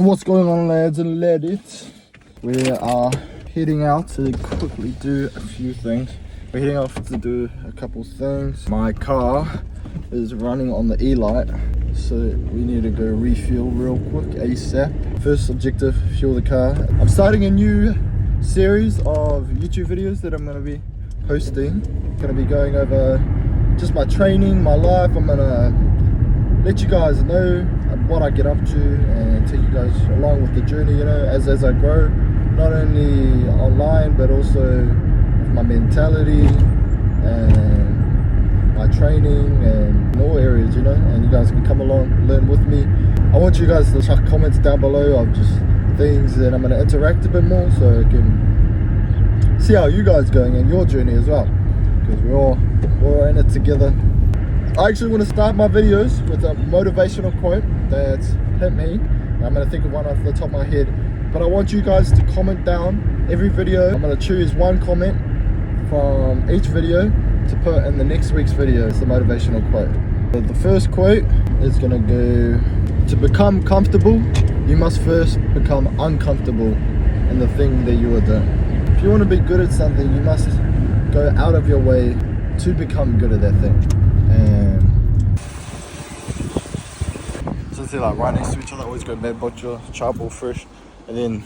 What's going on, lads and laddies? We are heading out to quickly do a few things. We're heading off to do a couple things. My car is running on the E-light, so we need to go refuel real quick ASAP. First objective, fuel the car. I'm starting a new series of YouTube videos that I'm going to be posting. Going to be going over just my training, my life. I'm going to let you guys know what I get up to and take you guys along with the journey, you know, as I grow, not only online but also my mentality and my training and in all areas, you know, and you guys can come along, learn with me. I want you guys to chuck comments down below of just things that I'm going to interact a bit more, so I can see how you guys going in your journey as well, because we're all in it together. I actually want to start my videos with a motivational quote that's hit me. I'm going to think of one off the top of my head, but I want you guys to comment down every video. I'm going to choose one comment from each video to put in the next week's video. It's the motivational quote. The first quote is going to go: to become comfortable, you must first become uncomfortable in the thing that you are doing. If you want to be good at something, you must go out of your way to become good at that thing. And since they're like right next to each other, I always go Mad Butcher, Charcoal Fresh, and then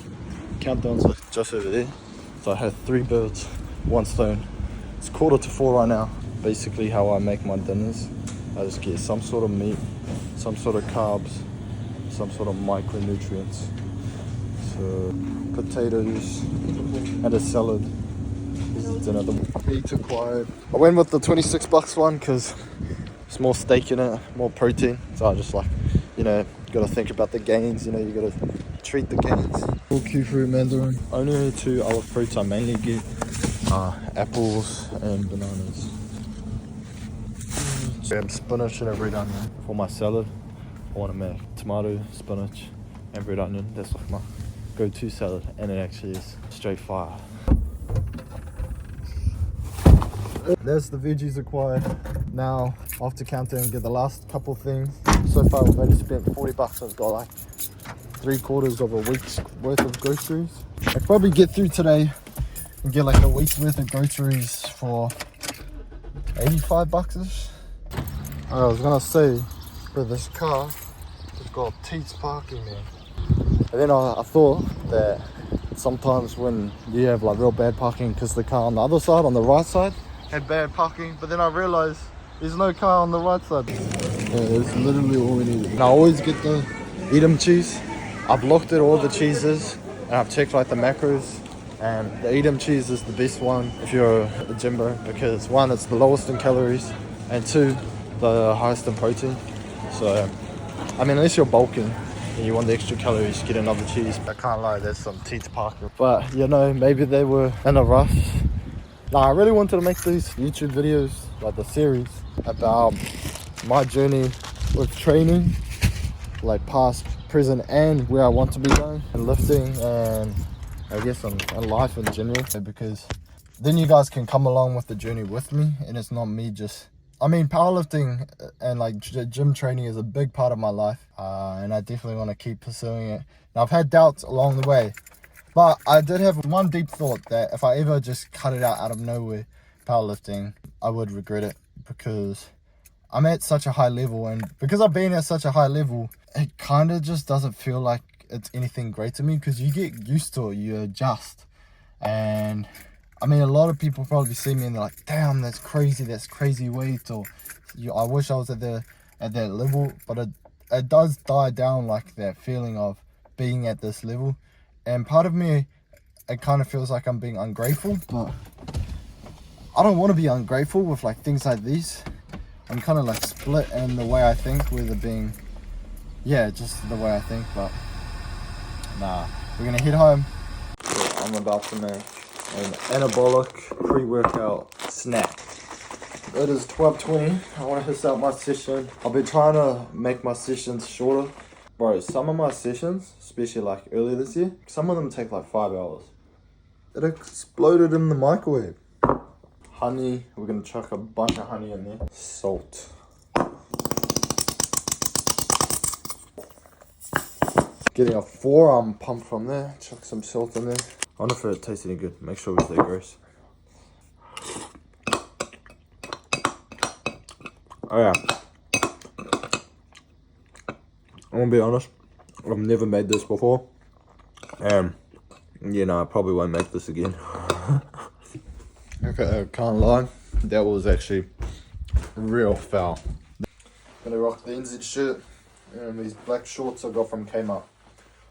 Countdown's like just over there. So I had 3 birds, 1 stone. It's 3:45 right now. Basically how I make my dinners, I just get some sort of meat, some sort of carbs, some sort of micronutrients. So potatoes and a salad. This is dinner. The meat's acquired. I went with the $26 one because it's more steak in it, more protein. So I just like, you know, gotta think about the gains, you know, you gotta treat the gains. Full Q fruit mandarin. Only 2 olive fruits I mainly get apples and bananas. Grab spinach and a red onion for my salad. I want to make tomato, spinach and red onion. That's like my go-to salad, and it actually is straight fire. There's the veggies acquired. Now off to counter and get the last couple things. So far we've only spent $40. I've got like 3/4 of a week's worth of groceries. I'll probably get through today and get like a week's worth of groceries for $85-ish. I was gonna say, for this car, it's got Teats parking, man. And then I thought that sometimes when you have like real bad parking, because the car on the other side, on the right side, had bad parking, but then I realized there's no car on the right side. Yeah, that's literally all we need. And I always get the Edam cheese. I've looked at all the cheeses and I've checked like the macros, and the Edam cheese is the best one if you're a gymbo, because 1, it's the lowest in calories, and 2, the highest in protein. So I mean, unless you're bulking and you want the extra calories, get another cheese. I can't lie, there's some Teats parking, but you know, maybe they were in a rush. I really wanted to make these YouTube videos, like the series, about my journey with training, like past, present, and where I want to be going, and lifting, and I guess in life in general, because then you guys can come along with the journey with me, and it's not me just, I mean, powerlifting and like gym training is a big part of my life, and I definitely want to keep pursuing it. Now, I've had doubts along the way, but I did have one deep thought that if I ever just cut it out of nowhere, powerlifting, I would regret it, because I'm at such a high level, and because I've been at such a high level, it kind of just doesn't feel like it's anything great to me, because you get used to it, you adjust. And I mean, a lot of people probably see me and they're like, damn, that's crazy weight, or I wish I was at that level. But it does die down, like that feeling of being at this level. And part of me, it kind of feels like I'm being ungrateful, but I don't want to be ungrateful with like things like these. I'm kind of like split in the way I think, whether being, yeah, just the way I think. But nah, we're gonna head home. So I'm about to make an anabolic pre-workout snack. It is 12:20. I want to hit out my session. I've been trying to make my sessions shorter. Bro, some of my sessions, especially like earlier this year, some of them take like 5 hours. It exploded in the microwave. Honey, we're gonna chuck a bunch of honey in there. Salt. Getting a forearm pump from there. Chuck some salt in there. I wonder if it tastes any good. Make sure we stay gross. Oh yeah. I'm gonna be honest. I've never made this before. You know, I probably won't make this again. Okay, I can't lie. That was actually real foul. Gonna rock the NZ shirt and these black shorts I got from Kmart.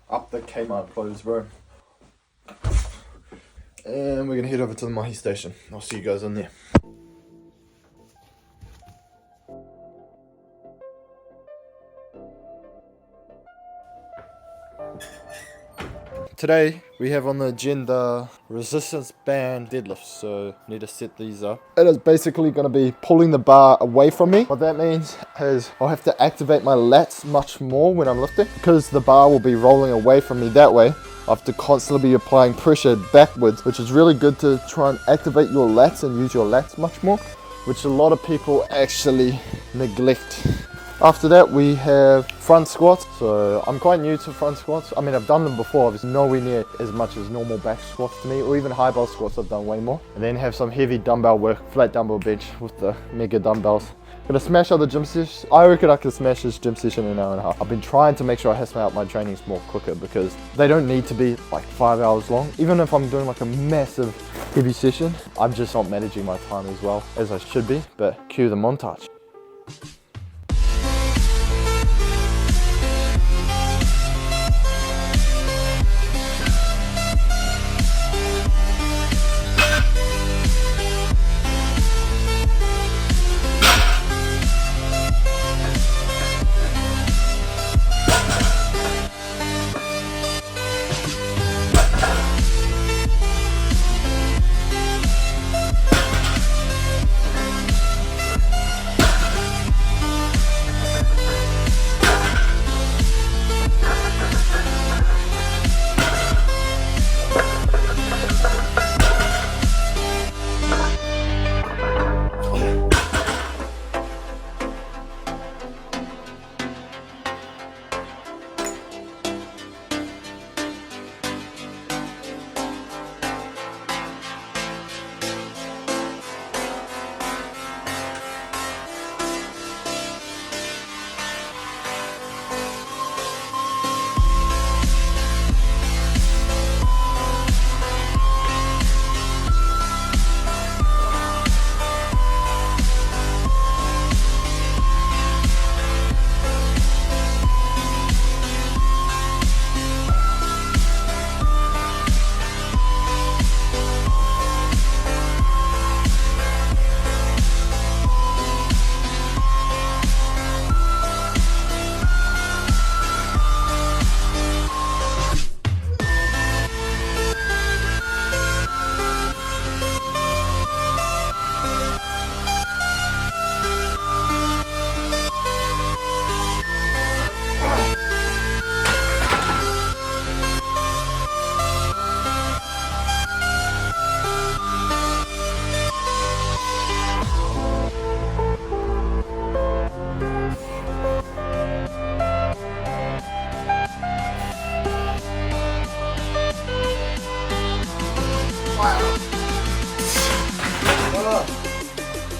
Up the Kmart clothes, bro. And we're gonna head over to the mahi station. I'll see you guys on there. Today we have on the agenda resistance band deadlifts, so need to set these up. It is basically going to be pulling the bar away from me. What that means is I'll have to activate my lats much more when I'm lifting, because the bar will be rolling away from me that way. I have to constantly be applying pressure backwards, which is really good to try and activate your lats and use your lats much more, which a lot of people actually neglect. After that we have front squats. So I'm quite new to front squats. I mean, I've done them before. It's nowhere near as much as normal back squats to me, or even high bar squats I've done way more. And then have some heavy dumbbell work, flat dumbbell bench with the mega dumbbells. Gonna smash out the gym session. I reckon I can smash this gym session in an hour and a half. I've been trying to make sure I hasten out my trainings more quicker, because they don't need to be like 5 hours long. Even if I'm doing like a massive heavy session, I'm just not managing my time as well as I should be. But cue the montage.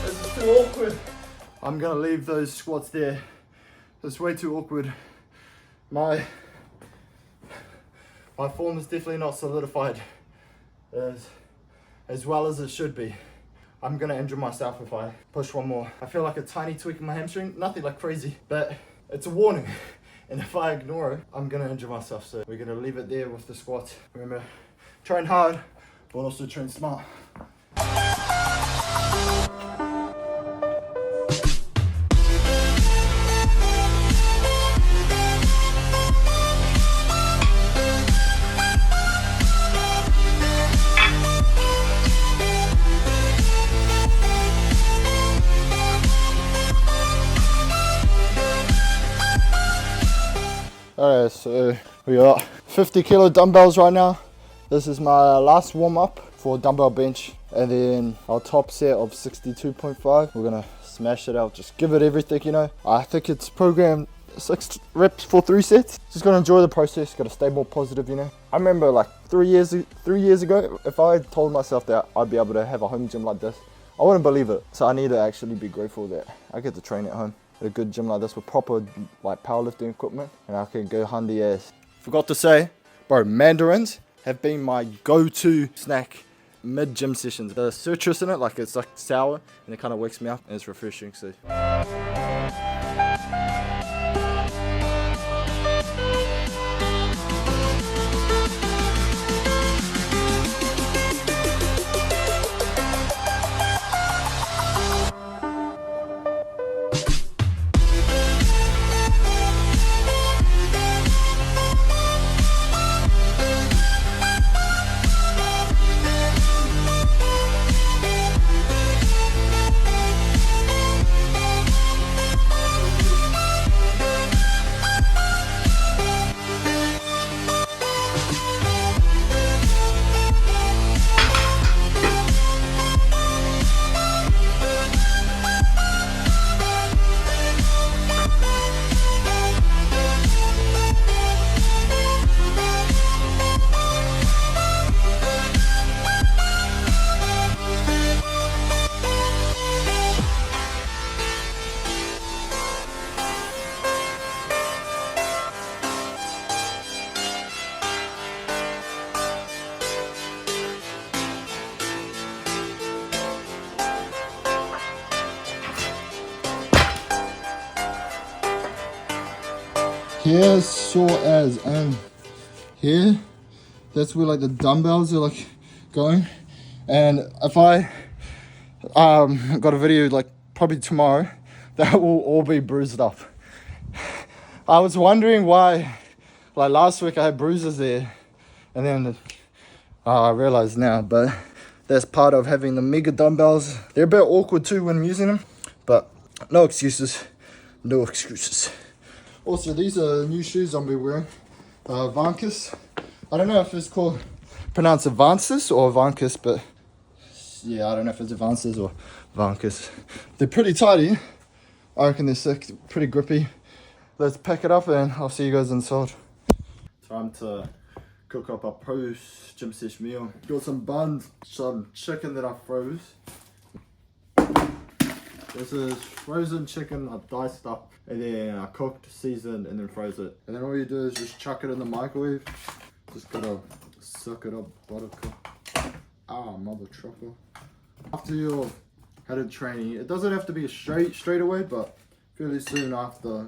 This is too awkward. I'm gonna leave those squats there. It's way too awkward. My form is definitely not solidified as well as it should be. I'm gonna injure myself if I push one more. I feel like a tiny tweak in my hamstring, nothing like crazy, but it's a warning. And if I ignore it, I'm gonna injure myself. So we're gonna leave it there with the squats. Remember, train hard, but also train smart. Alright, so we got 50 kilo dumbbells right now. This is my last warm up for dumbbell bench, and then our top set of 62.5. We're gonna smash it out, just give it everything, you know. I think it's programmed 6 reps for 3 sets. Just gotta enjoy the process, gotta stay more positive, you know. I remember like 3 years ago, if I told myself that I'd be able to have a home gym like this, I wouldn't believe it. So I need to actually be grateful that I get to train at home at a good gym like this with proper like powerlifting equipment, and I can go handy ass. Forgot to say, bro, mandarins have been my go-to snack mid-gym sessions. The citrus in it, like it's like sour, and it kind of wakes me up and it's refreshing. So. Here, sore as, and here, that's where like the dumbbells are like going. And if I got a video like probably tomorrow, that will all be bruised up. I was wondering why, like last week I had bruises there, and then I realized now, but that's part of having the mega dumbbells. They're a bit awkward too when I'm using them, but no excuses, no excuses. Also, these are new shoes I'll be wearing, Vankus. I don't know if it's pronounced Avances or Vankus, but yeah, I don't know if it's Avances or Vankus. They're pretty tidy. I reckon they're sick, pretty grippy. Let's pack it up and I'll see you guys inside. Time to cook up a post-gym session meal. Got some buns, some chicken that I froze. This is frozen chicken I diced up, and then I cooked, seasoned, and then froze it. And then all you do is just chuck it in the microwave. Just gotta suck it up, buttercup. Ah, mother trucker. After you've had a training, it doesn't have to be straight away, but fairly soon after,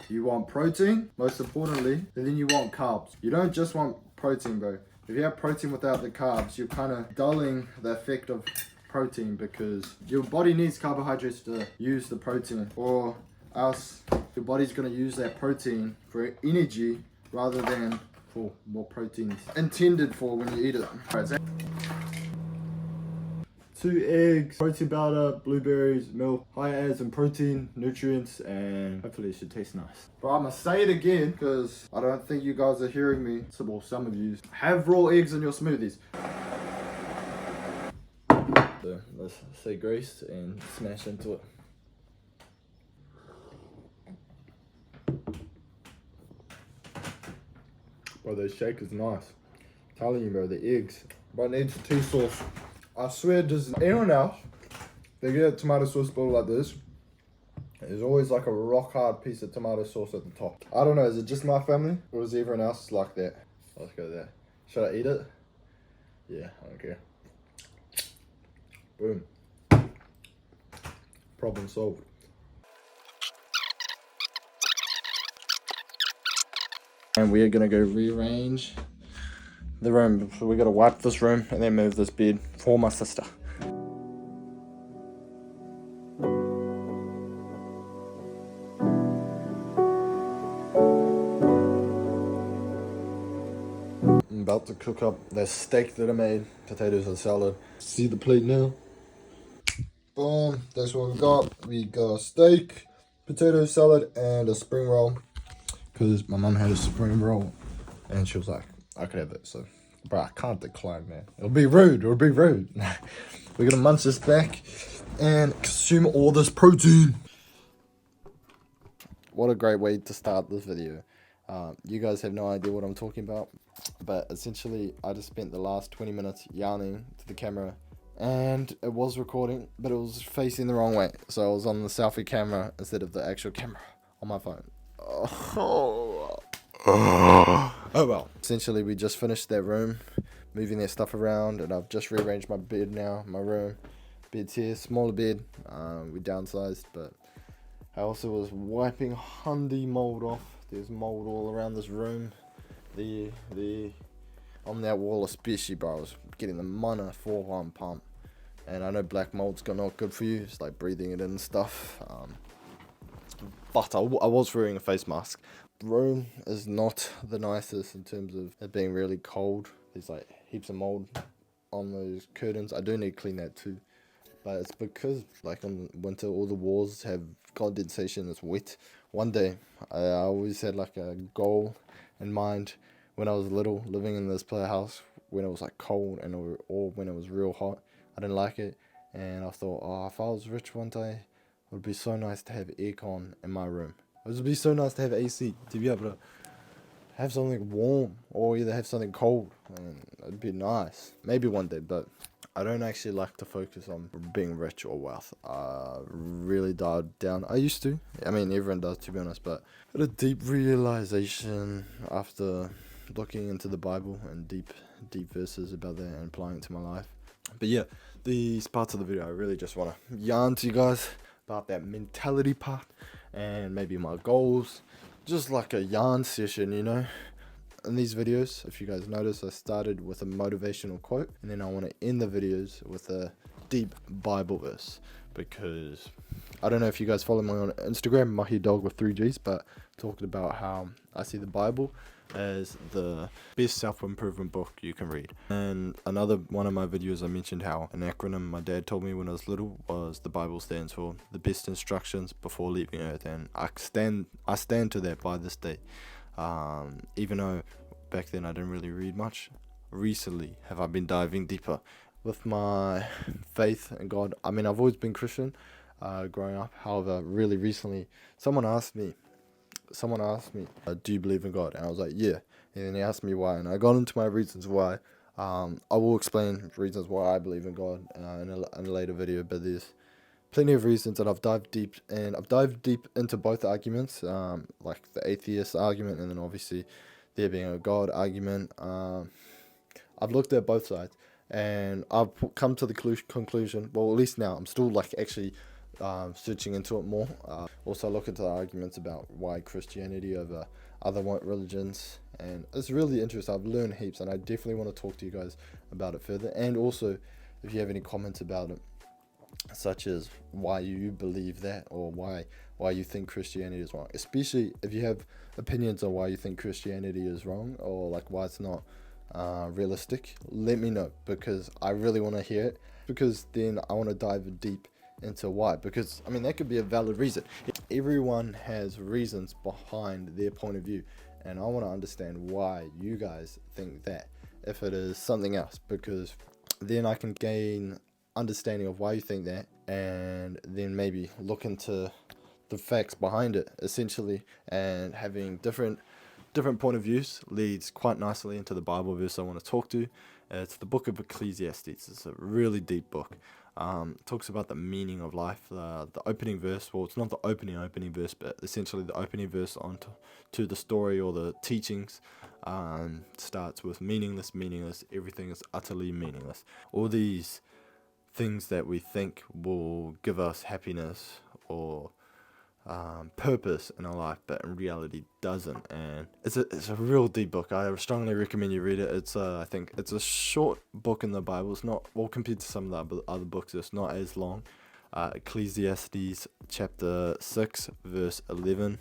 you want protein, most importantly, and then you want carbs. You don't just want protein, bro. If you have protein without the carbs, you're kind of dulling the effect of protein, because your body needs carbohydrates to use the protein, or else your body's going to use that protein for energy rather than for what protein's intended for when you eat it. All right, so 2 eggs, protein powder, blueberries, milk, high adds in protein, nutrients, and hopefully it should taste nice. But I'm gonna say it again because I don't think you guys are hearing me. Well, some of you have raw eggs in your smoothies. So let's say grace and smash into it. Bro, this shake is nice. I'm telling you, bro, the eggs. But it needs tea sauce. I swear, does anyone else, they get a tomato sauce bottle like this, there's always like a rock hard piece of tomato sauce at the top. I don't know, is it just my family or is everyone else like that? Let's go there. Should I eat it? Yeah, I don't care. Boom. Problem solved. And we are gonna go rearrange the room. So we gotta wipe this room and then move this bed for my sister. I'm about to cook up that steak that I made, potatoes and salad. See the plate now? Boom, that's what we got. We got steak, potato salad, and a spring roll. Because my mum had a spring roll and she was like, I could have it. So, bro, I can't decline, man. It'll be rude. It'll be rude. We're going to munch this back and consume all this protein. what a great way to start this video. You guys have no idea what I'm talking about, but essentially I just spent the last 20 minutes yarning to the camera, and it was recording, but it was facing the wrong way, so I was on the selfie camera instead of the actual camera on my phone. Oh well. Essentially, we just finished that room, moving their stuff around, and I've just rearranged my bed now, my room. Bed's here, smaller bed. We downsized, but I also was wiping Hyundai mold off. There's mold all around this room. The on that wall especially, bro. I was getting the mana 4-1 pump, and I know black mold's not good for you. It's like breathing it in and stuff. But I was wearing a face mask. The room is not the nicest in terms of it being really cold. There's like heaps of mold on those curtains. I do need to clean that too. But it's because, like, in winter, all the walls have condensation. It's wet. One day, I always had, like, a goal in mind when I was little, living in this playhouse, when it was, like, cold or when it was real hot. I didn't like it. And I thought, oh, if I was rich one day, it would be so nice to have aircon in my room. It would be so nice to have AC, to be able to have something warm or either have something cold. And it'd be nice. Maybe one day, but I don't actually like to focus on being rich or wealth. Really dialed down. I used to. I mean, everyone does, to be honest. But I had a deep realization after looking into the Bible and deep verses about that and applying it to my life. But yeah, these parts of the video, I really just want to yarn to you guys about that mentality part and maybe my goals. Just like a yarn session, you know. In these videos, if you guys notice, I started with a motivational quote, and then I want to end the videos with a deep Bible verse, because I don't know if you guys follow me on Instagram, Mahi Dog with 3 Gs, but talking about how I see the Bible as the best self-improvement book you can read. And another one of my videos, I mentioned how an acronym my dad told me when I was little was the Bible stands for the best instructions before leaving Earth, and I stand to that by this day. Even though back then I didn't really read much, recently have I been diving deeper with my faith in God. I mean, I've always been Christian growing up. However, really recently, someone asked me, do you believe in God? And I was like, yeah. And then he asked me why, and I got into my reasons why. I will explain reasons why I believe in God in a later video, but there's plenty of reasons that I've dived deep, and I've dived deep into both arguments, like the atheist argument and then obviously there being a God argument. I've looked at both sides, and I've come to the conclusion, well, at least now, I'm still like actually searching into it more. Also look into the arguments about why Christianity over other religions, and it's really interesting. I've learned heaps, and I definitely want to talk to you guys about it further, and also if you have any comments about it, such as why you believe that, or why you think Christianity is wrong, especially if you have opinions on why you think Christianity is wrong, or like why it's not realistic. Let me know, because I really want to hear it, because then I want to dive deep into why, because I mean that could be a valid reason. Everyone has reasons behind their point of view, and I want to understand why you guys think that, if it is something else, because then I can gain understanding of why you think that, and then maybe look into the facts behind it, essentially. And having different point of views leads quite nicely into the Bible verse I want to talk to. It's the book of Ecclesiastes. It's a really deep book. It talks about the meaning of life. The opening verse, well, it's not the opening verse, but essentially the opening verse to the story or the teachings starts with meaningless, everything is utterly meaningless. All these things that we think will give us happiness or purpose in our life, but in reality doesn't. And it's a real deep book. I strongly recommend you read it. It's I think it's a short book in the Bible. It's not, well, compared to some of the other books, it's not as long. Ecclesiastes chapter 6 verse 11.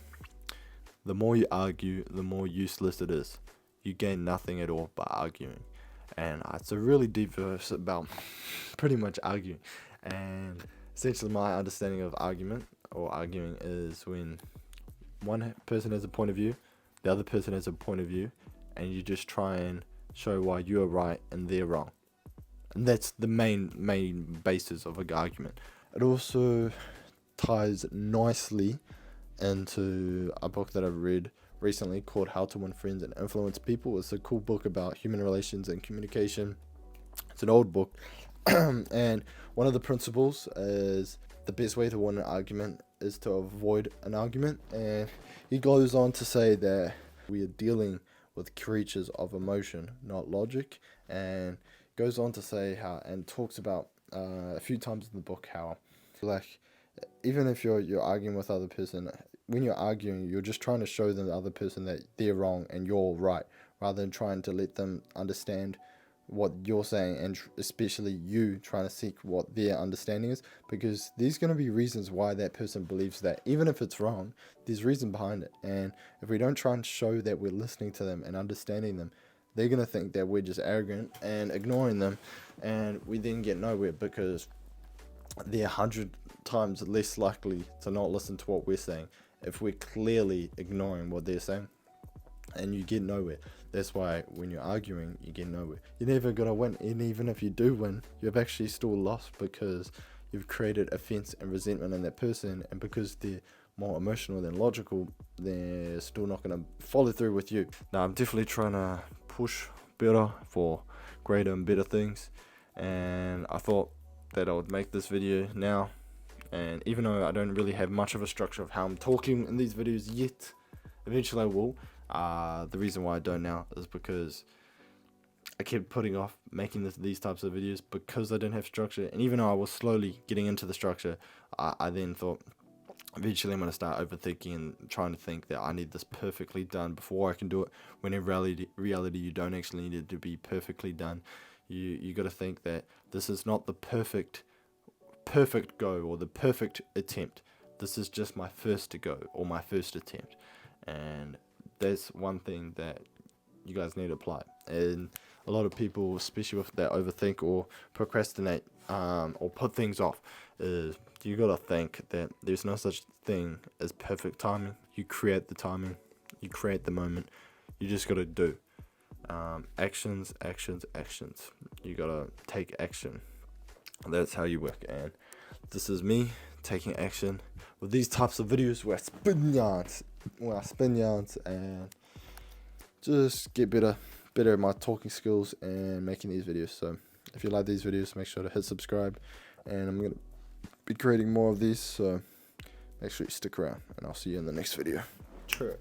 The more you argue, the more useless it is. You gain nothing at all by arguing. And it's a really deep verse about pretty much arguing. And essentially my understanding of argument or arguing is when one person has a point of view, the other person has a point of view, and you just try and show why you're right and they're wrong. And that's the main basis of an argument. It also ties nicely into a book that I've read recently called How to Win Friends and Influence People. It's a cool book about human relations and communication. It's an old book. And one of the principles is the best way to win an argument is to avoid an argument. And he goes on to say that we are dealing with creatures of emotion, not logic. And goes on to say how, and talks about a few times in the book how, like, even if you're arguing with other person, when you're arguing, you're just trying to show the other person that they're wrong and you're right, rather than trying to let them understand what you're saying, and especially you trying to seek what their understanding is, because there's going to be reasons why that person believes that. Even if it's wrong, there's reason behind it. And if we don't try and show that we're listening to them and understanding them, they're going to think that we're just arrogant and ignoring them, and we then get nowhere, because they're 100 times less likely to not listen to what we're saying if we're clearly ignoring what they're saying, and you get nowhere. That's why when you're arguing, you get nowhere. You're never going to win, and even if you do win, you've actually still lost, because you've created offense and resentment in that person, and because they're more emotional than logical, they're still not going to follow through with you. Now, I'm definitely trying to push better for greater and better things, and I thought that I would make this video now. And even though I don't really have much of a structure of how I'm talking in these videos yet, eventually I will. The reason why I don't now is because I kept putting off making these types of videos because I didn't have structure. And even though I was slowly getting into the structure, I then thought eventually I'm going to start overthinking and trying to think that I need this perfectly done before I can do it, when in reality you don't actually need it to be perfectly done. You got to think that this is not the perfect go or the perfect attempt. This is just my first to go or my first attempt, and that's one thing that you guys need to apply. And a lot of people, especially if they overthink or procrastinate or put things off, is you gotta think that there's no such thing as perfect timing. You create the timing, you create the moment. You just gotta do actions. You gotta take action. That's how you work. And this is me taking action with these types of videos where I spin yarns and just get better at my talking skills and making these videos. So if you like these videos, make sure to hit subscribe, and I'm gonna be creating more of these, so make sure you stick around, and I'll see you in the next video. Sure.